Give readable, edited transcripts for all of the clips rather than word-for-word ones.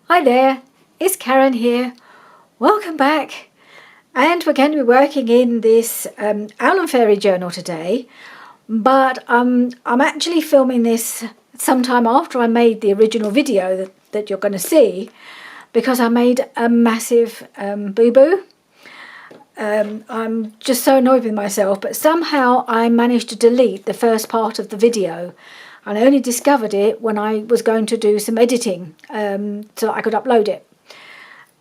Hi there, it's Karen here. Welcome back. And we're going to be working in this Owl and Fairy journal today, but I'm actually filming this sometime after I made the original video that you're going to see, because I made a massive boo-boo. I'm just so annoyed with myself, but somehow I managed to delete the first part of the video. And I only discovered it when I was going to do some editing so I could upload it.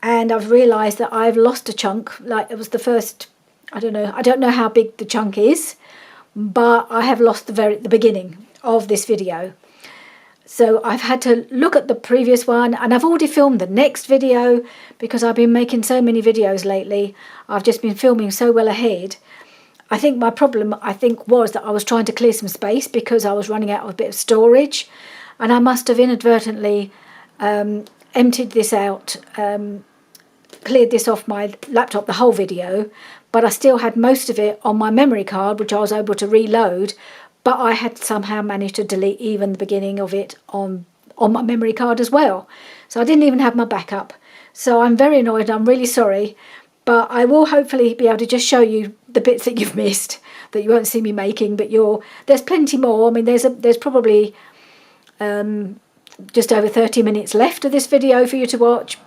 And I've realised that I've lost a chunk. Like, it was the first, I don't know how big the chunk is, but I have lost the beginning of this video. So I've had to look at the previous one, and I've already filmed the next video because I've been making so many videos lately. I've just been filming so well ahead. I think my problem, was that I was trying to clear some space because I was running out of a bit of storage, and I must have inadvertently emptied this out, cleared this off my laptop, the whole video, but I still had most of it on my memory card, which I was able to reload, but I had somehow managed to delete even the beginning of it on my memory card as well. So I didn't even have my backup. So I'm very annoyed. I'm really sorry. But I will hopefully be able to just show you the bits that you've missed, that you won't see me making. But there's plenty more. I mean, there's probably just over 30 minutes left of this video for you to watch.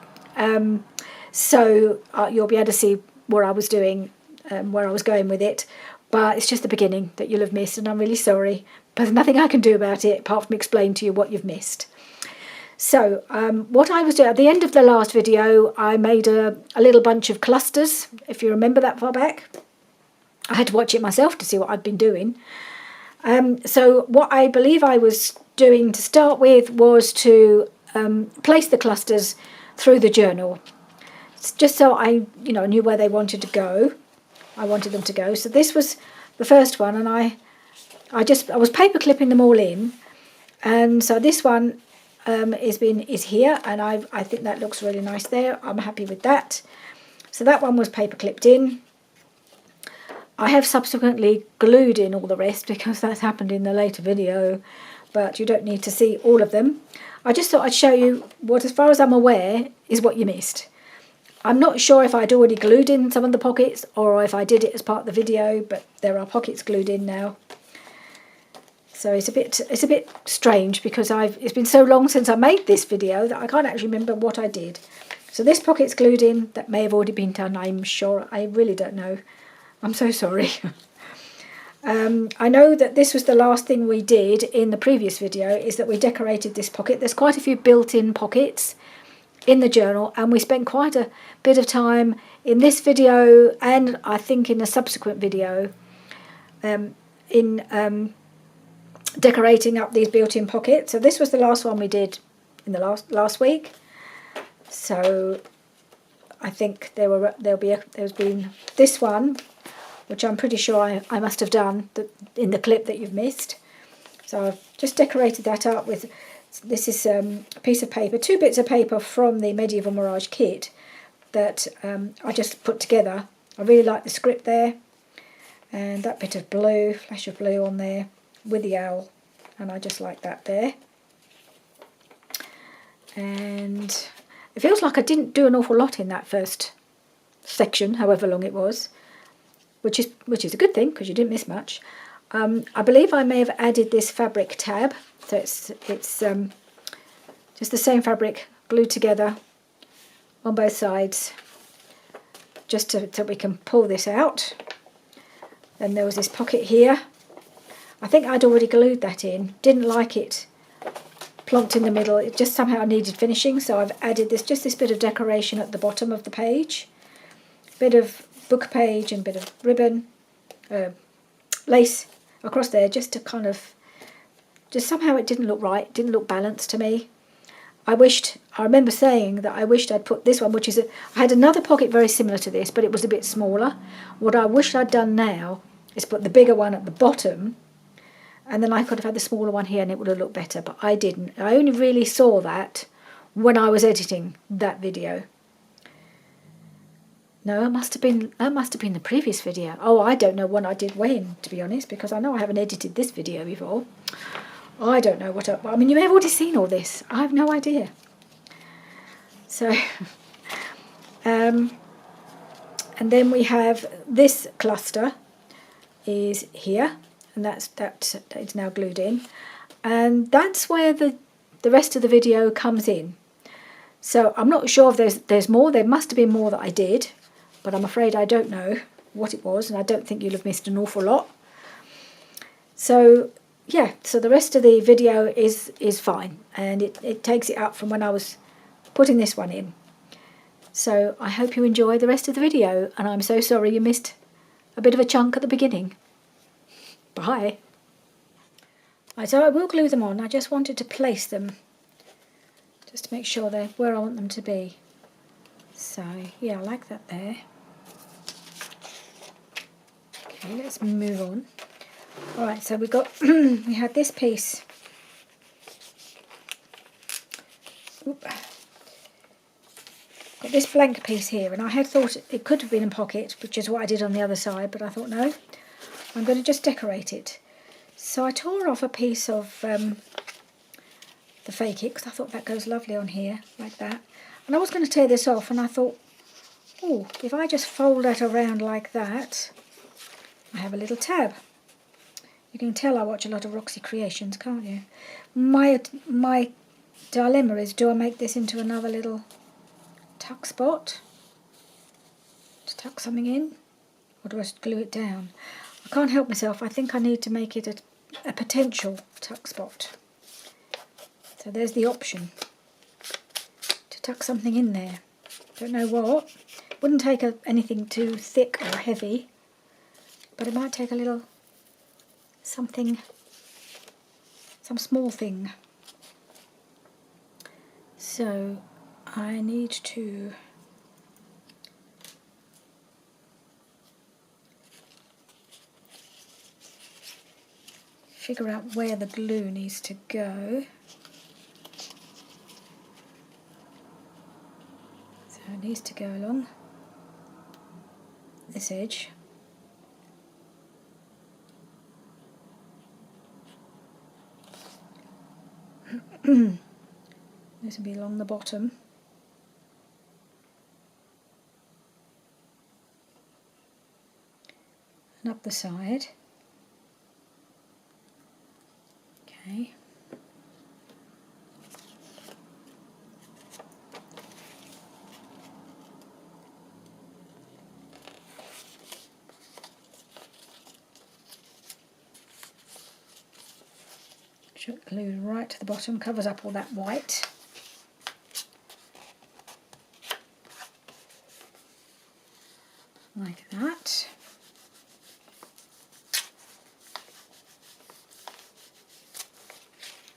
So you'll be able to see what I was doing, where I was going with it. But it's just the beginning that you'll have missed, and I'm really sorry. But there's nothing I can do about it apart from explain to you what you've missed. So what I was doing, at the end of the last video, I made a little bunch of clusters, if you remember that far back. I had to watch it myself to see what I'd been doing. So what I believe I was doing to start with was to place the clusters through the journal, just so I knew where they wanted to go. I wanted them to go. So this was the first one, and I was paper clipping them all in, and so this one is here, and I think that looks really nice there. I'm happy with that. So that one was paper clipped in. I have subsequently glued in all the rest because that's happened in the later video, but you don't need to see all of them. I just thought I'd show you what, as far as I'm aware, is what you missed. I'm not sure if I'd already glued in some of the pockets or if I did it as part of the video, but there are pockets glued in now. So it's a bit strange because it's been so long since I made this video that I can't actually remember what I did. So this pocket's glued in. That may have already been done, I'm sure. I really don't know. I'm so sorry. I know that this was the last thing we did in the previous video, is that we decorated this pocket. There's quite a few built-in pockets in the journal, and we spent quite a bit of time in this video, and I think in a subsequent video, in decorating up these built-in pockets. So this was the last one we did in the last week. So I think there's been this one, which I'm pretty sure I must have done in the clip that you've missed. So I've just decorated that up with, this is a piece of paper, 2 bits of paper from the Medieval Mirage kit that I just put together. I really like the script there, and that bit of blue, flash of blue on there with the owl, and I just like that there. And it feels like I didn't do an awful lot in that first section, however long it was, which is a good thing because you didn't miss much. I believe I may have added this fabric tab, so it's just the same fabric glued together on both sides, just so we can pull this out. Then there was this pocket here. I think I'd already glued that in, didn't like it plonked in the middle. It just somehow needed finishing, so I've added this bit of decoration at the bottom of the page, bit of book page and bit of ribbon, lace across there, just to kind of, just somehow it didn't look right, didn't look balanced to me. I remember saying that I wished I'd put this one, which is, I had another pocket very similar to this, but it was a bit smaller. What I wished I'd done now is put the bigger one at the bottom, and then I could have had the smaller one here and it would have looked better, but I didn't. I only really saw that when I was editing that video. No, it must have been the previous video. Oh, I don't know when I did when, to be honest, because I know I haven't edited this video before. I don't know I mean, you may have already seen all this. I have no idea. So, and then we have this cluster is here, and that is now glued in, and that's where the rest of the video comes in. So I'm not sure if there's more. There must have been more that I did, but I'm afraid I don't know what it was, and I don't think you'll have missed an awful lot. So yeah, so the rest of the video is fine, and it takes it up from when I was putting this one in. So I hope you enjoy the rest of the video, and I'm so sorry you missed a bit of a chunk at the beginning. Bye. Right, so I will glue them on. I just wanted to place them just to make sure they're where I want them to be. So yeah, I like that there. Okay, let's move on. Alright, so we got we had this piece. Oop. Got this blank piece here, and I had thought it could have been a pocket, which is what I did on the other side, but I thought no, I'm going to just decorate it. So I tore off a piece of the fake it, because I thought that goes lovely on here, like that. And I was going to tear this off, and I thought, oh, if I just fold that around like that, I have a little tab. You can tell I watch a lot of Roxy Creations, can't you? My dilemma is, do I make this into another little tuck spot to tuck something in, or do I just glue it down? I can't help myself. I think I need to make it a potential tuck spot. So there's the option to tuck something in there. Don't know what. Wouldn't take anything too thick or heavy, but it might take a little something, some small thing. So I need to figure out where the glue needs to go. So it needs to go along this edge. This will be along the bottom. And up the side. Okay. Glued right to the bottom, covers up all that white. Like that.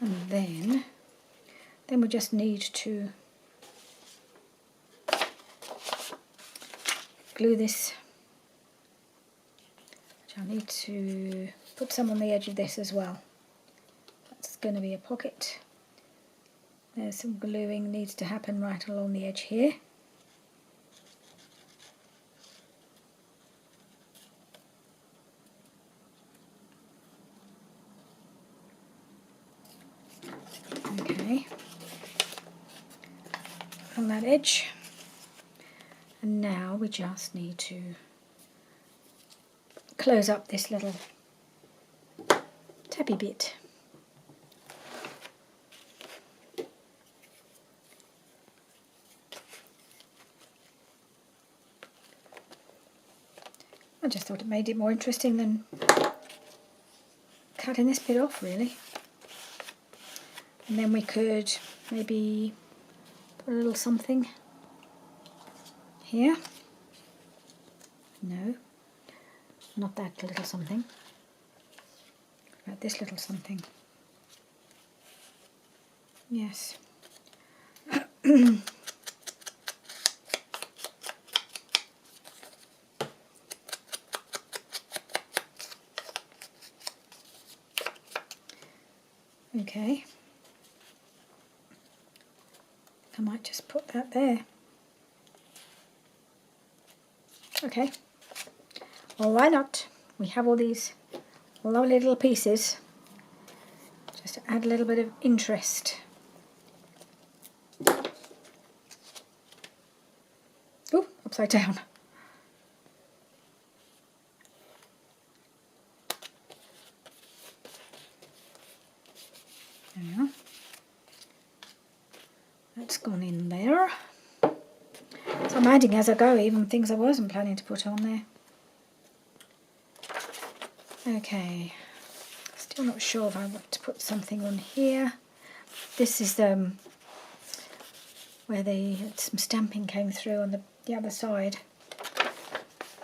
And then we just need to glue this. Which I need to put some on the edge of this as well. That's going to be a pocket. There's some gluing needs to happen right along the edge here. Okay, on that edge, and now we just need to close up this little tabby bit. I just thought it made it more interesting than cutting this bit off, really. And then we could maybe put a little something here. No, not that little something. About this little something. Yes. Okay. I might just put that there. Okay. Well, why not? We have all these lovely little pieces. Just to add a little bit of interest. upside down. There we are. That's gone in there. So I'm adding as I go, even things I wasn't planning to put on there. Okay, still not sure if I want to put something on here. This is where some stamping came through on the other side.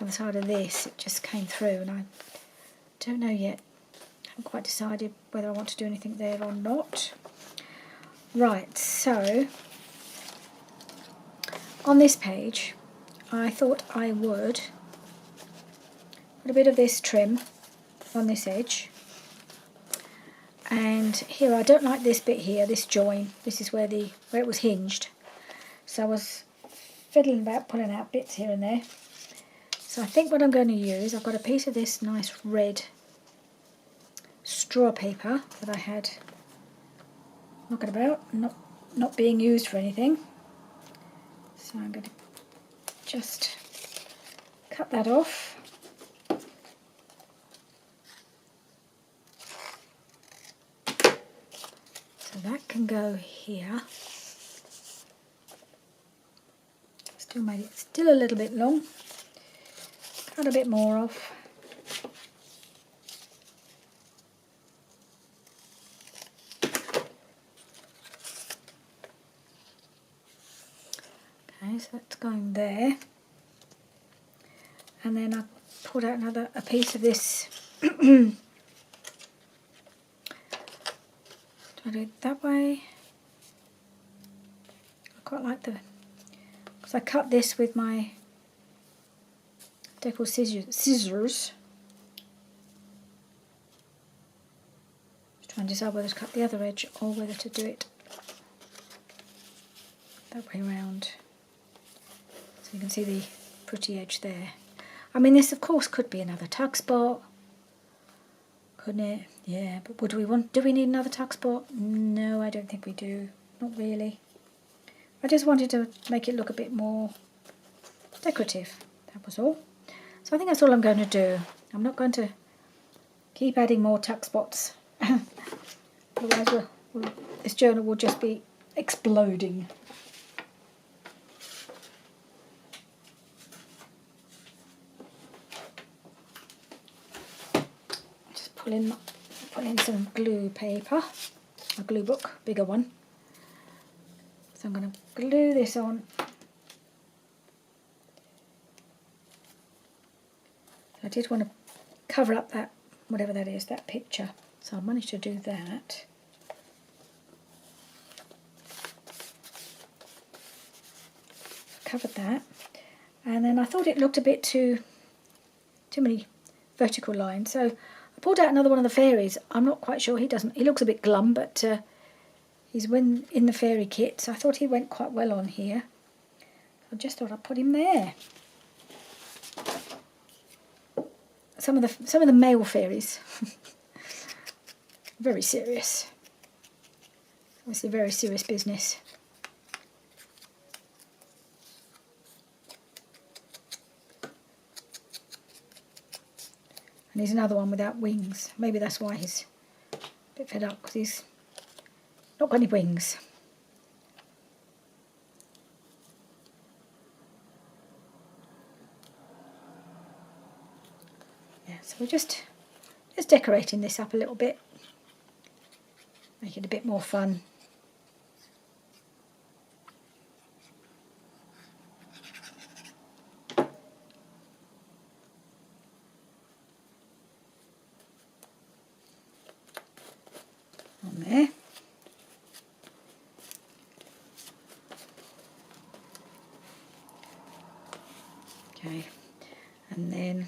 On the side of this, it just came through, and I don't know yet. I haven't quite decided whether I want to do anything there or not. Right, so on this page, I thought I would put a bit of this trim on this edge. And here, I don't like this bit here, this join. This is where it was hinged. So I was fiddling about pulling out bits here and there. So I think what I'm going to use, I've got a piece of this nice red straw paper that I had knocking about, not being used for anything. So I'm going to just cut that off. So that can go here. Still made it still a little bit long. Cut a bit more off. Okay, so that's going there. And then I pulled out a piece of this. Do I do it that way? I quite like because I cut this with my decorative scissors. Just trying to decide whether to cut the other edge or whether to do it that way around. So you can see the pretty edge there. I mean, this of course could be another tuck spot, couldn't it? Yeah, but do we need another tuck spot? No, I don't think we do. Not really. I just wanted to make it look a bit more decorative. That was all. So I think that's all I'm going to do. I'm not going to keep adding more tuck spots. Otherwise this journal will just be exploding. Just put in some glue paper, a glue book, bigger one. So I'm going to glue this on. I did want to cover up that, whatever that is, that picture. So I managed to do that. Covered that. And then I thought it looked a bit too many vertical lines. So I pulled out another one of the fairies. I'm not quite sure, he looks a bit glum, but he's in the fairy kit. So I thought he went quite well on here. I just thought I'd put him there. Some of the male fairies, very serious. Obviously, very serious business. And here's another one without wings. Maybe that's why he's a bit fed up, because he's not got any wings. So we're just decorating this up a little bit, make it a bit more fun. On there. Okay, and then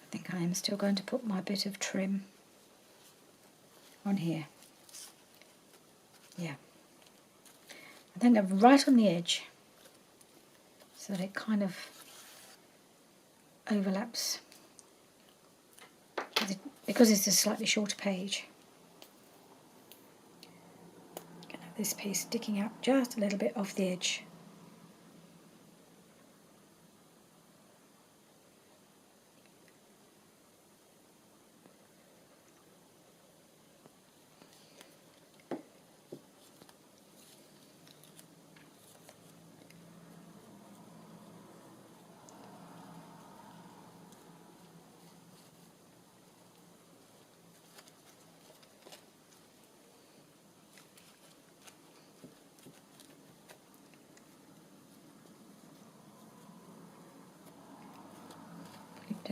I think I am still going to put my bit of trim on here. Yeah. And then right on the edge so that it kind of overlaps because it's a slightly shorter page. Gonna have this piece sticking out just a little bit off the edge.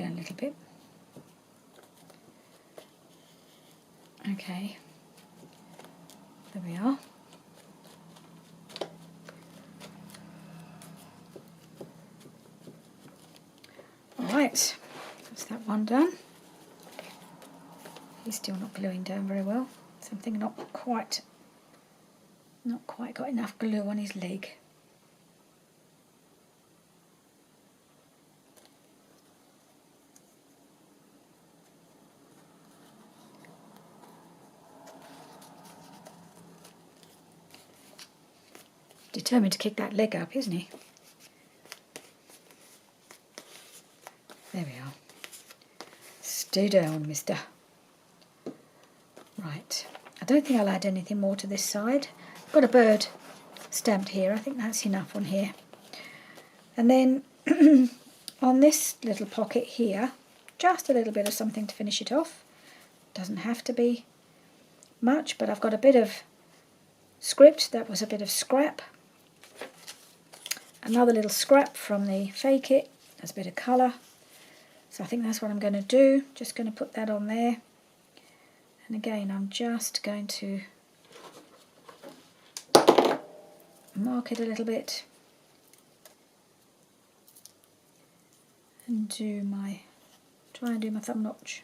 down a little bit. Okay, there we are. Alright, that's that one done. He's still not gluing down very well. Something not quite got enough glue on his leg. Determined to kick that leg up, isn't he? There we are. Stay down, mister. Right. I don't think I'll add anything more to this side. I've got a bird stamped here. I think that's enough on here. And then on this little pocket here, just a little bit of something to finish it off. Doesn't have to be much, but I've got a bit of script. That was a bit of scrap. Another little scrap from the fake it. There's a bit of colour. So I think that's what I'm going to do. Just going to put that on there. And again, I'm just going to mark it a little bit. And try and do my thumb notch.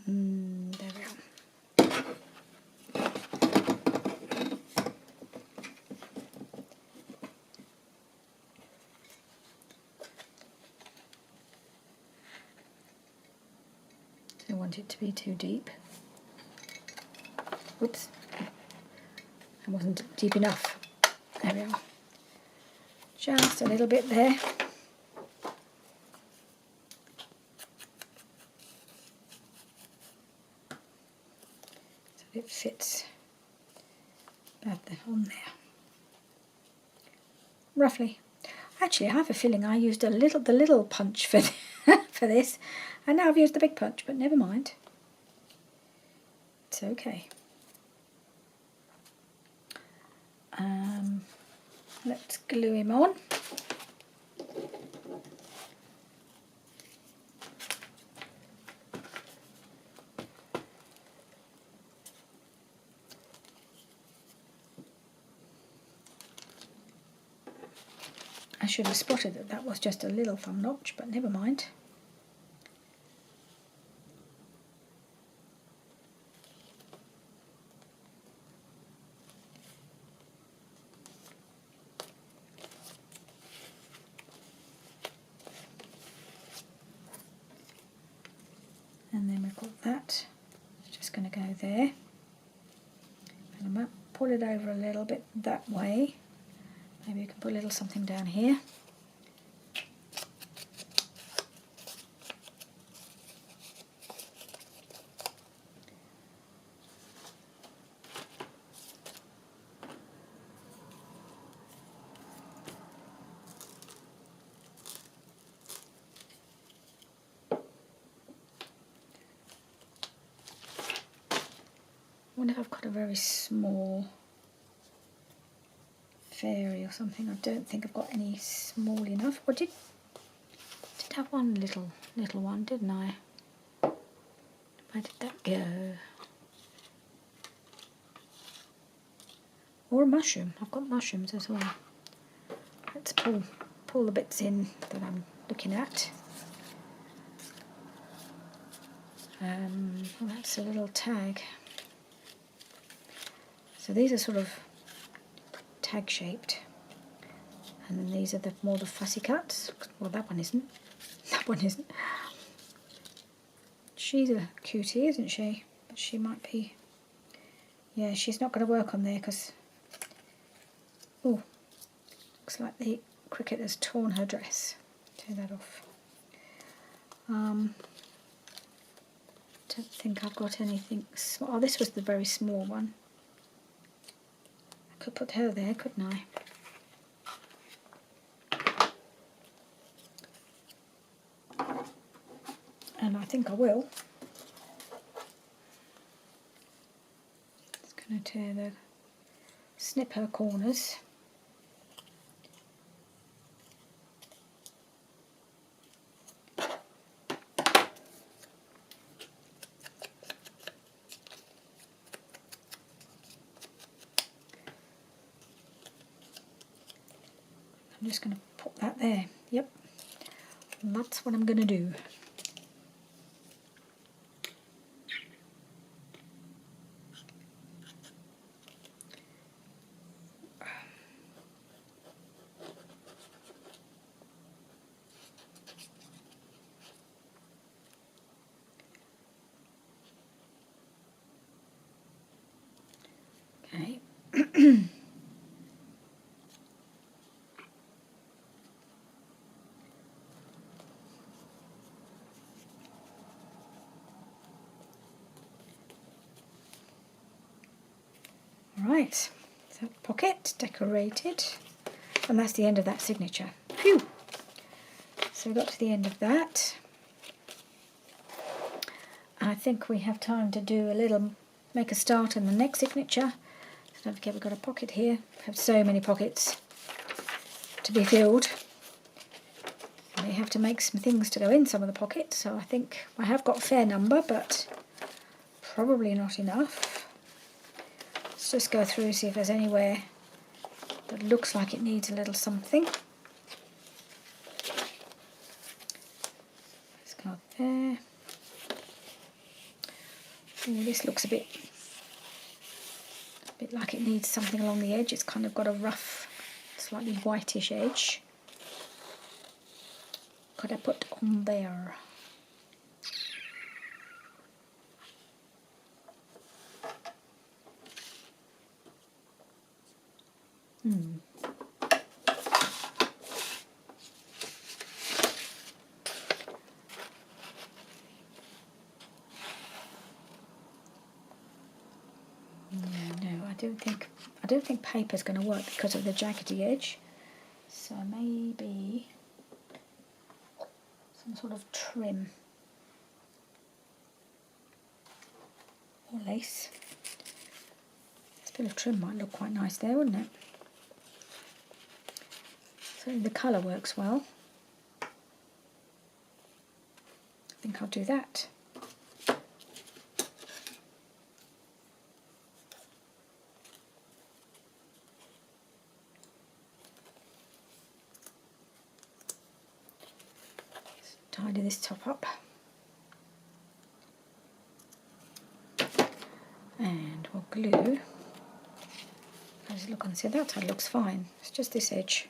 There we are. Don't want it to be too deep. Whoops. It wasn't deep enough. There we are. Just a little bit there. It fits about on there, roughly. Actually, I have a feeling I used the little punch for for this, and now I've used the big punch. But never mind, it's okay. Let's glue him on. I should have spotted that that was just a little thumb notch, but never mind. And then we've got that. It's just going to go there. And I might pull it over a little bit that way. Maybe you can put a little something down here. I wonder if I've got a very small fairy or something. I don't think I've got any small enough. Or did have one little one, didn't I? Where did that go? Or a mushroom. I've got mushrooms as well. Let's pull the bits in that I'm looking at. Well, that's a little tag. So these are sort of tag shaped, and then these are more the fussy cuts. Well, that one isn't. That one isn't. She's a cutie, isn't she? But she might be. Yeah, she's not going to work on there because. Oh, looks like the cricket has torn her dress. Take that off. Don't think I've got anything small. Oh, this was the very small one. I could put her there, couldn't I? And I think I will. tear the, snip her corners. I'm just going to put that there. Yep, and that's what I'm going to do. Okay. Right, so pocket decorated, and that's the end of that signature. Phew! So we got to the end of that. I think we have time to do a little, make a start in the next signature. So don't forget we've got a pocket here. We have so many pockets to be filled. We have to make some things to go in some of the pockets, so I think I have got a fair number, but probably not enough. Let's just go through, see if there's anywhere that looks like it needs a little something. Let's go there. Ooh, this looks a bit like it needs something along the edge. It's kind of got a rough, slightly whitish edge. Could I put on there? I don't think paper's going to work because of the jaggedy edge. So maybe some sort of trim or lace. This bit of trim might look quite nice there, wouldn't it? So the colour works well. I think I'll do that. Tidy this top up, and we'll glue. I just look and see that side looks fine. It's just this edge.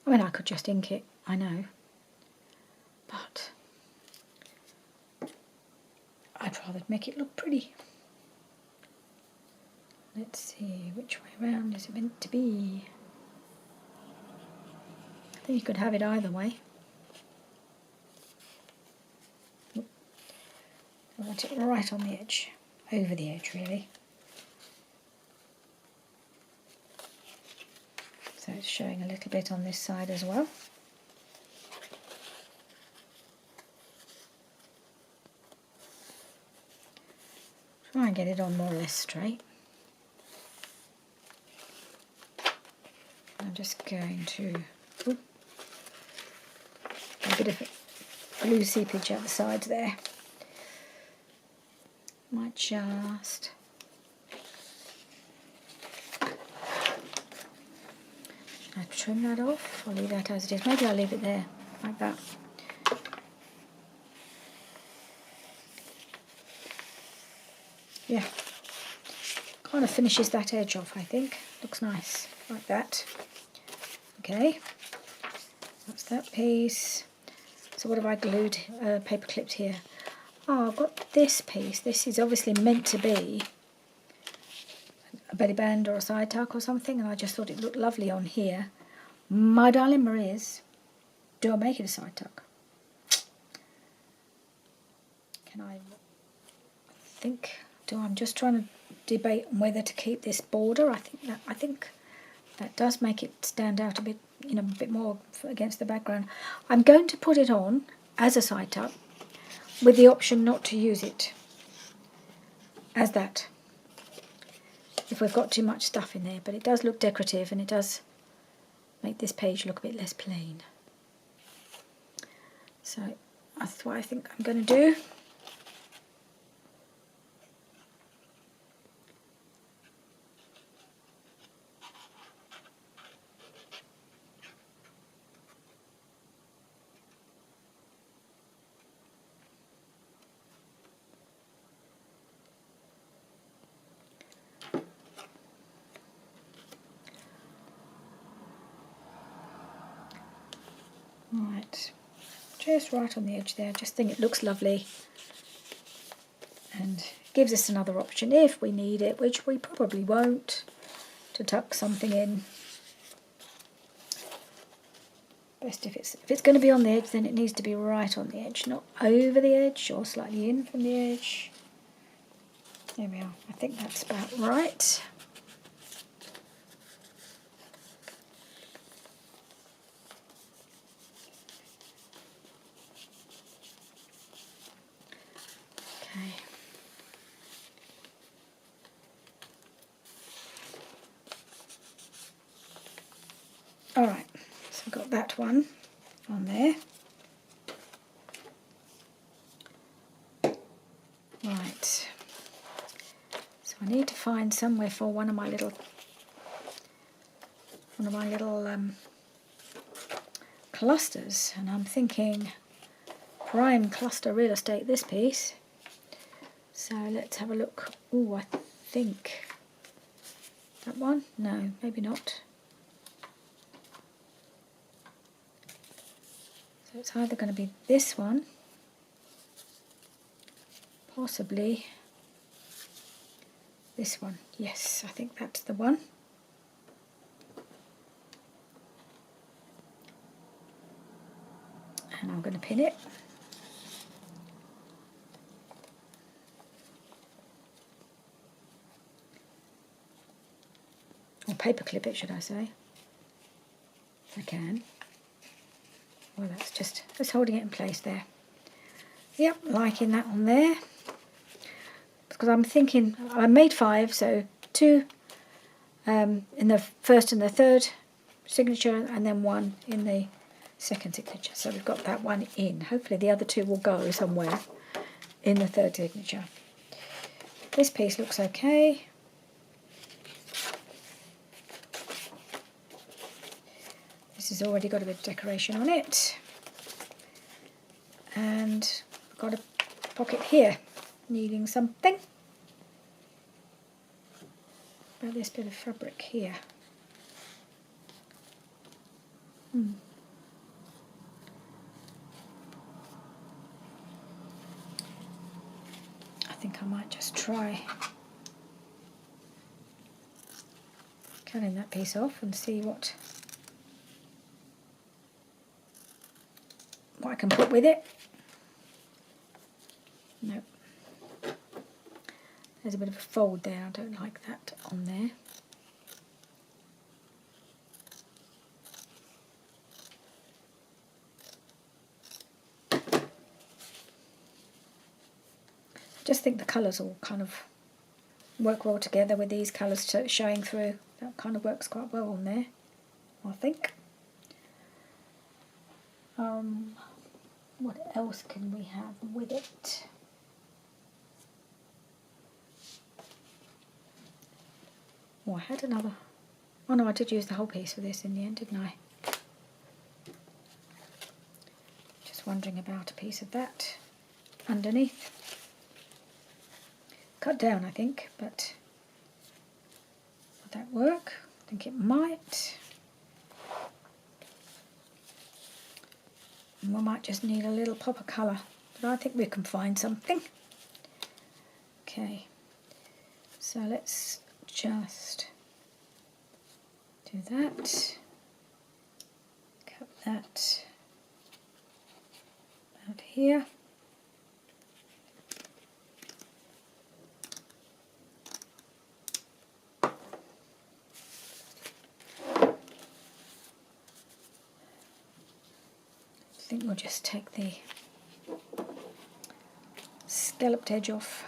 I mean, I could just ink it, I know, but I'd rather make it look pretty. Let's see, which way around is it meant to be? I think you could have it either way. I want it right on the edge, over the edge really. So it's showing a little bit on this side as well. Try and get it on more or less straight. I'm just going to a bit of blue seepage at the sides there. Might just trim that off, or leave that as it is. Maybe I'll leave it there, like that. Yeah, kind of finishes that edge off, I think. Looks nice, like that. Okay, that's that piece. So what have I glued, paper clipped here? Oh, I've got this piece. This is obviously meant to be a belly band or a side tuck or something, and I just thought it looked lovely on here. My darling Maria's, do I make it a side tuck? Can I think? I'm just trying to debate on whether to keep this border. I think that does make it stand out a bit, a bit more against the background. I'm going to put it on as a side tuck with the option not to use it as that if we've got too much stuff in there, but it does look decorative and it does make this page look a bit less plain. So that's what I think I'm going to do. Right, just right on the edge there. I just think it looks lovely and gives us another option if we need it, which we probably won't, to tuck something in. Best if it's going to be on the edge, then it needs to be right on the edge, not over the edge or slightly in from the edge. There we are. I think that's about right. Okay. All right. So I've got that one on there. Right. So I need to find somewhere for one of my little clusters, and I'm thinking prime cluster real estate, this piece. So let's have a look. Oh, I think that one? No, maybe not. So it's either going to be this one, possibly this one. Yes, I think that's the one. And I'm going to pin it. Or paper clip it, should I say. If I can. Well, that's just holding it in place there. Yep, liking that on there. Because I'm thinking, I made 5, so 2 in the first and the third signature, and then 1 in the second signature. So we've got that one in. Hopefully the other 2 will go somewhere in the third signature. This piece looks okay. This has already got a bit of decoration on it. And I've got a pocket here needing something. About this bit of fabric here. I think I might just try cutting that piece off and see what I can put with it. Nope. There's a bit of a fold there. I don't like that on there. I just think the colours all kind of work well together with these colours showing through. That kind of works quite well on there, I think. What else can we have with it? Oh, I had another. Oh no, I did use the whole piece for this in the end, didn't I? Just wondering about a piece of that underneath. Cut down, I think, but would that work? I think it might. And we might just need a little pop of colour, but I think we can find something. Okay, so let's just do that. Cut that out here. think we'll just take the scalloped edge off.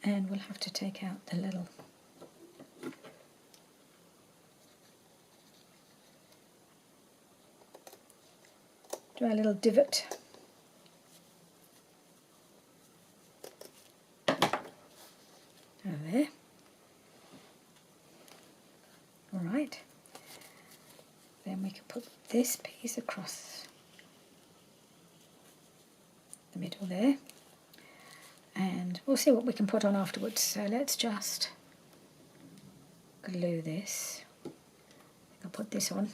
And we'll have to take out the little do our little divot. There. All right. Then we can put this piece across the middle there. And we'll see what we can put on afterwards. So let's just glue this. I'll put this on.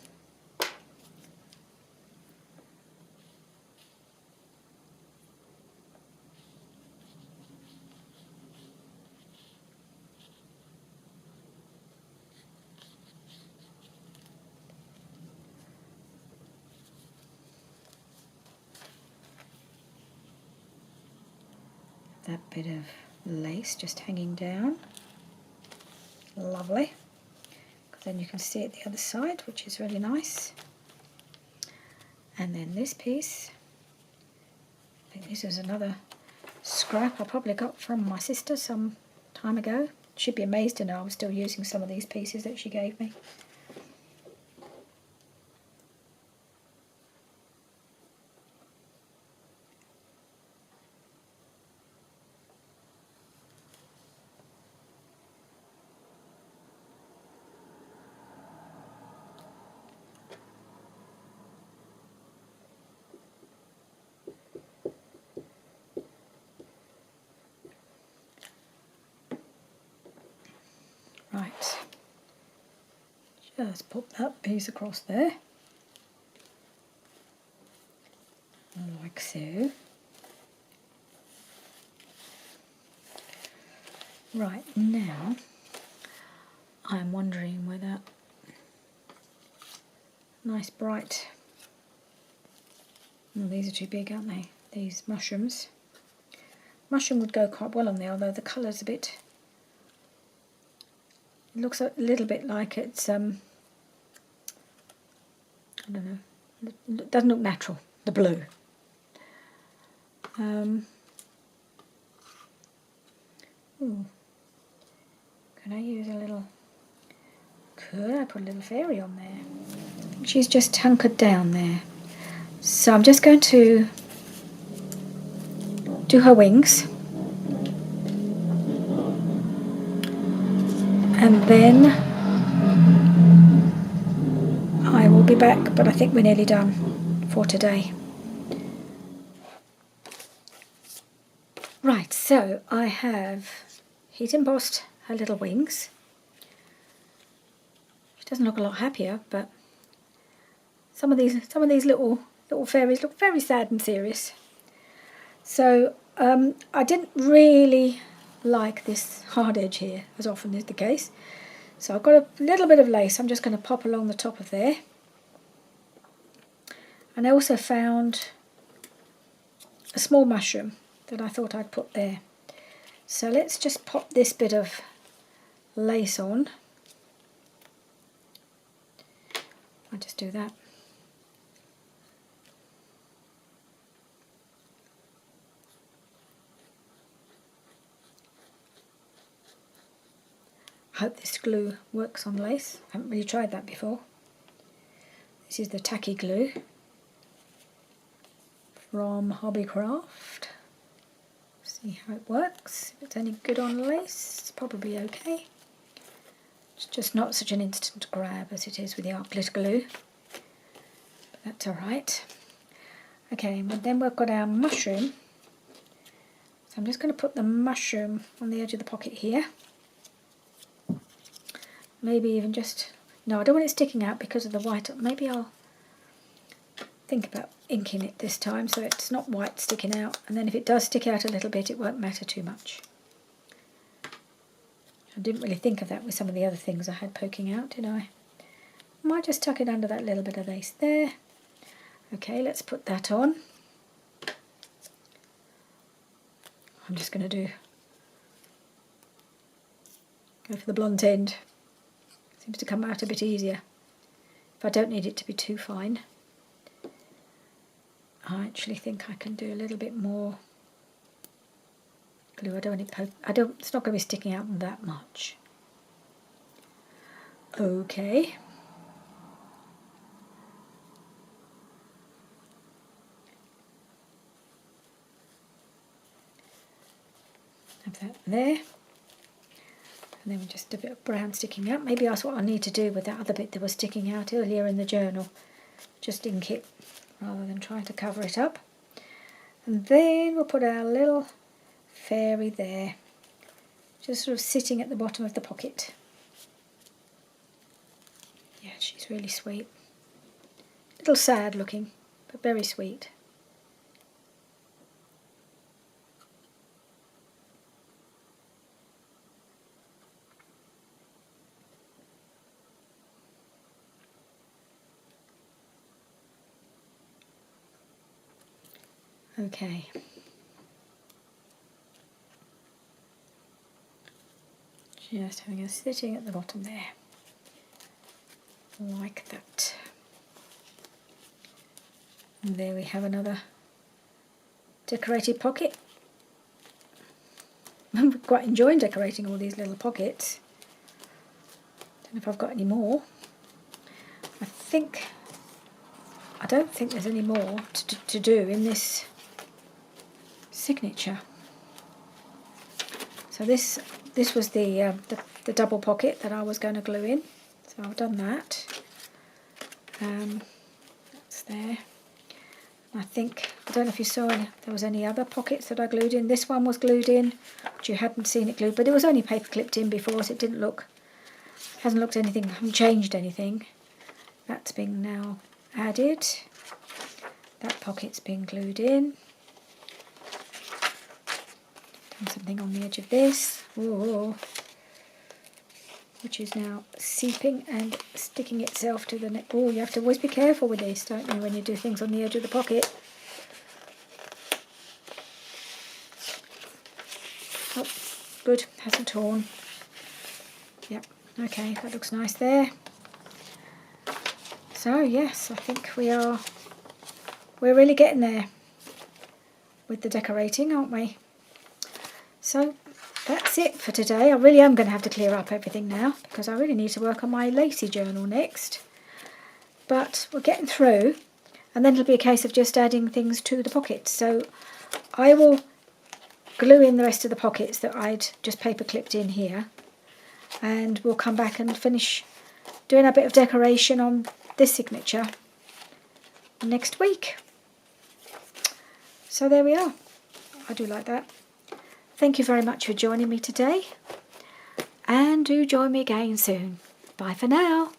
That bit of lace just hanging down. Lovely. Because then you can see it the other side, which is really nice. And then this piece, I think this is another scrap I probably got from my sister some time ago. She'd be amazed to know I was still using some of these pieces that she gave me. Right, just put that piece across there, like so. Right, now I'm wondering whether nice bright, these are too big, aren't they? These mushrooms. Mushroom would go quite well on there, although the colour's a bit, it looks a little bit like it's, I don't know, it doesn't look natural, the blue. Could I use a little, could I put a little fairy on there? I think she's just hunkered down there. So I'm just going to do her wings. And then I will be back, but I think we're nearly done for today. Right, so I have heat embossed her little wings. She doesn't look a lot happier, but some of these little fairies look very sad and serious. So I didn't really like this hard edge here, as often is the case. So I've got a little bit of lace I'm just going to pop along the top of there. And I also found a small mushroom that I thought I'd put there. So let's just pop this bit of lace on. I'll just do that. I hope this glue works on lace. I haven't really tried that before. This is the tacky glue from Hobbycraft. See how it works. If it's any good on lace, it's probably okay. It's just not such an instant grab as it is with the art glitter glue. But that's alright. Okay, but then we've got our mushroom. So I'm just going to put the mushroom on the edge of the pocket here. Maybe even just, no, I don't want it sticking out because of the white. Maybe I'll think about inking it this time so it's not white sticking out, and then if it does stick out a little bit it won't matter too much. I didn't really think of that with some of the other things I had poking out, did I? Might just tuck it under that little bit of lace there. Okay, let's put that on. I'm just going to go for the blunt end. Seems to come out a bit easier. If I don't need it to be too fine. I actually think I can do a little bit more glue. It's not going to be sticking out that much. Okay. Have that there. And then just a bit of brown sticking out. Maybe that's what I need to do with that other bit that was sticking out earlier in the journal. Just ink it rather than trying to cover it up. And then we'll put our little fairy there. Just sort of sitting at the bottom of the pocket. Yeah, she's really sweet. A little sad looking, but very sweet. Okay. Just having her sitting at the bottom there. Like that. And there we have another decorated pocket. I'm quite enjoying decorating all these little pockets. Don't know if I've got any more. I don't think there's any more to do in this signature. So this was the double pocket that I was going to glue in. So I've done that. That's there. I don't know if you saw there was any other pockets that I glued in. This one was glued in, but you hadn't seen it glued, but it was only paper clipped in before, so it hasn't looked anything, haven't changed anything. That's being now added. That pocket's being glued in. Done something on the edge of this. Whoa. Which is now seeping and sticking itself to the neck. Oh, you have to always be careful with this, don't you, when you do things on the edge of the pocket. Oh, good, hasn't torn. Yep, okay, that looks nice there. So yes, I think we're really getting there with the decorating, aren't we? So that's it for today. I really am going to have to clear up everything now because I really need to work on my lacy journal next. But we're getting through, and then it'll be a case of just adding things to the pockets. So I will glue in the rest of the pockets that I'd just paper clipped in here, and we'll come back and finish doing a bit of decoration on this signature next week. So there we are. I do like that. Thank you very much for joining me today, and do join me again soon. Bye for now.